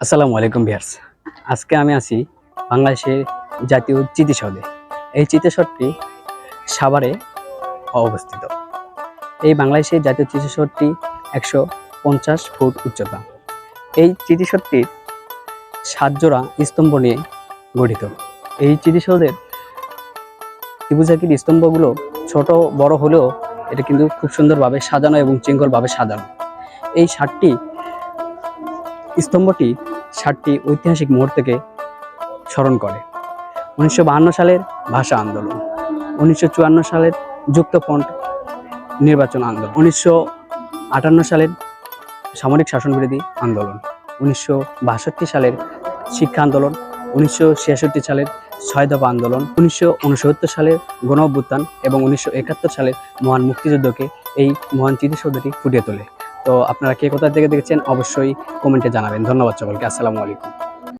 আসসালামু আলাইকুম ভিউয়ার্স। আজকে আমি আছি বাংলাদেশের জাতীয় স্মৃতিসৌধে। এই স্মৃতিসৌধটি সাভারে অবস্থিত। এই বাংলাদেশের জাতীয় স্মৃতিসৌধটি ১৫০ ফুট উচ্চতা। এই স্মৃতিসৌধটি ৭ জোড়া স্তম্ভ নিয়ে গঠিত। এই স্মৃতিসৌধের ত্রিভুজাকৃতির স্তম্ভগুলো ছোট বড় হলেও এটা কিন্তু খুব সুন্দরভাবে সাজানো এবং শৃঙ্খলভাবে সাজানো। এই ৭টি স্তম্ভটি ৭টি ঐতিহাসিক মুহূর্তকে স্মরণ করে। ১৯৫২ সালের ভাষা আন্দোলন, ১৯৫৪ সালের যুক্তফ্রন্ট নির্বাচন আন্দোলন, ১৯৫৮ সালের সামরিক শাসনবিরোধী আন্দোলন, ১৯৬২ সালের শিক্ষা আন্দোলন, ১৯৬৬ সালের ৬ দফা আন্দোলন, ১৯৬৯ সালের গণ অভ্যুত্থান এবং ১৯৭১ সালের মহান মুক্তিযুদ্ধকে এই মহান স্মৃতিসৌধটি ফুটিয়ে তোলে। তো আপনারা কে কোথা থেকে দেখেছেন অবশ্যই কমেন্টে জানাবেন। ধন্যবাদ সকলকে। আসসালামু আলাইকুম।